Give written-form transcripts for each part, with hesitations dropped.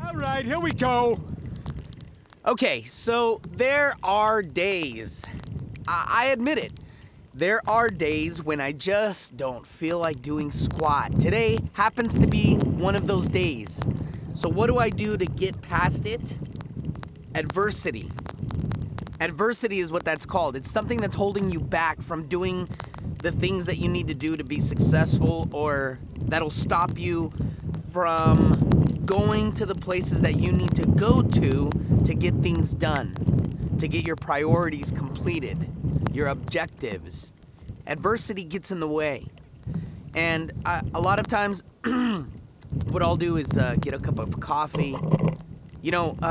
All right, here we go. Okay, so there are days. I admit it. There are days when I just don't feel like doing squat. Today happens to be one of those days. So what do I do to get past it? Adversity. Adversity is what that's called. It's something that's holding you back from doing the things that you need to do to be successful, or that'll stop you from going to the places that you need to go to get things done, to get your priorities completed, your objectives. Adversity gets in the way. And a lot of times, what I'll do is get a cup of coffee,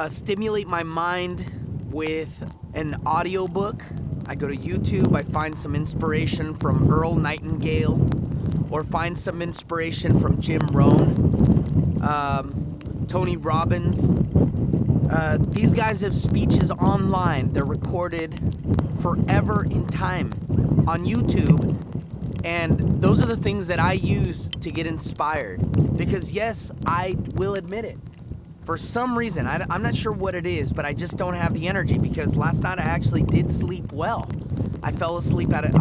stimulate my mind with an audiobook. I go to YouTube, I find some inspiration from Earl Nightingale, or find some inspiration from Jim Rohn, Tony Robbins. These guys have speeches online. They're recorded forever in time on YouTube. And those are the things that I use to get inspired. Because yes, I will admit it. For some reason, I'm not sure what it is, but I just don't have the energy, because last night I actually did sleep well. I fell asleep Actually,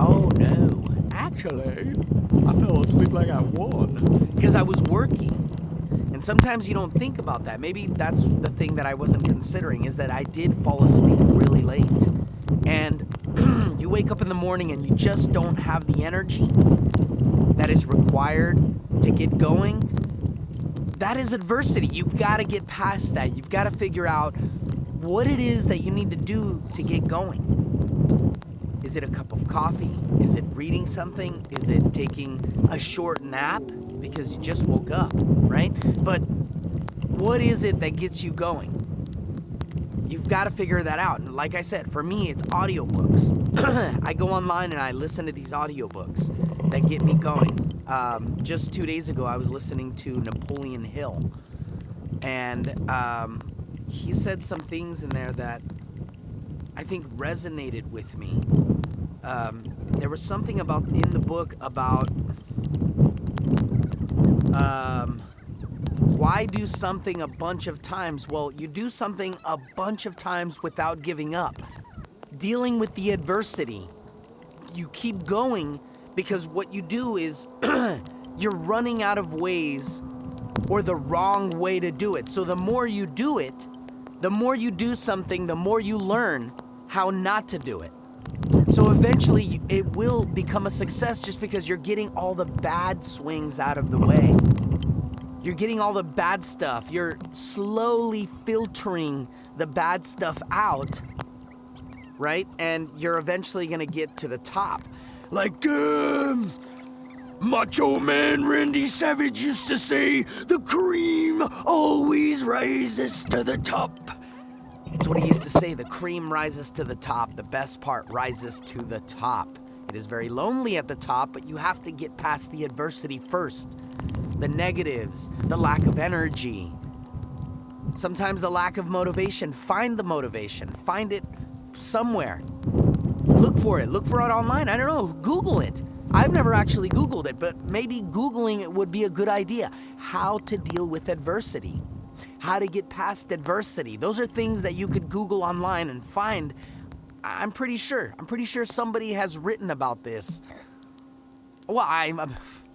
I fell asleep like at 1. because I was working. And sometimes you don't think about that. Maybe that's the thing that I wasn't considering, is that I did fall asleep really late. And you wake up in the morning and you just don't have the energy that is required to get going. That is adversity. You've got to get past that. You've got to figure out what it is that you need to do to get going. Is it a cup of coffee? Is it reading something? Is it taking a short nap because you just woke up, right? But what is it that gets you going? You've got to figure that out. And like I said, for me, it's audiobooks. I go online and I listen to these audiobooks that get me going. Just 2 days ago, I was listening to Napoleon Hill. And he said some things in there that I think resonated with me. There was something in the book about why do something a bunch of times? Well, you do something a bunch of times without giving up. Dealing with the adversity. You keep going because what you do is you're running out of ways, or the wrong way to do it. So the more you do it, the more you do something, the more you learn how not to do it. So eventually it will become a success, just because you're getting all the bad swings out of the way. You're getting all the bad stuff. You're slowly filtering the bad stuff out, right? And you're eventually going to get to the top. Like, Macho Man Randy Savage used to say, the cream always rises to the top. That's what he used to say. The cream rises to the top. The best part rises to the top. It is very lonely at the top, but you have to get past the adversity first. The negatives, the lack of energy. Sometimes the lack of motivation. Find the motivation. Find it somewhere. Look for it. Look for it online. I don't know. Google it. I've never actually Googled it, but maybe Googling it would be a good idea. How to deal with adversity. How to get past adversity. Those are things that you could Google online and find. I'm pretty sure somebody has written about this. Well,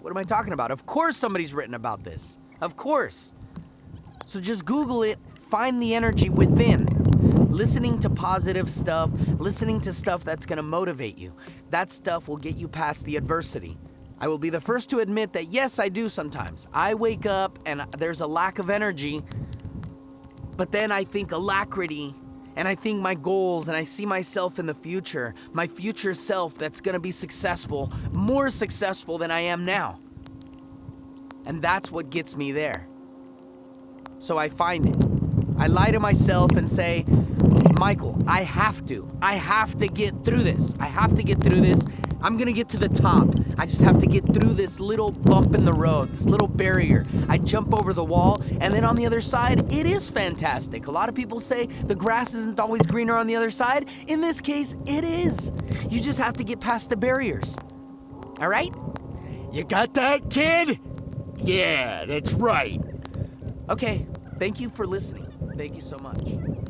what am I talking about? Of course somebody's written about this. Of course. So just Google it. Find the energy within. Listening to positive stuff, listening to stuff that's going to motivate you. That stuff will get you past the adversity. I will be the first to admit that, yes, I do sometimes. I wake up and there's a lack of energy, but then I think alacrity, and I think my goals, and I see myself in the future, my future self that's going to be successful, more successful than I am now. And that's what gets me there. So I find it. I lie to myself and say, Michael, I have to get through this. I'm gonna get to the top. I just have to get through this little bump in the road, this little barrier. I jump over the wall, and then on the other side, it is fantastic. A lot of people say the grass isn't always greener on the other side. In this case, it is. You just have to get past the barriers. All right? You got that, kid? Yeah, that's right. Okay, Thank you for listening. Thank you so much.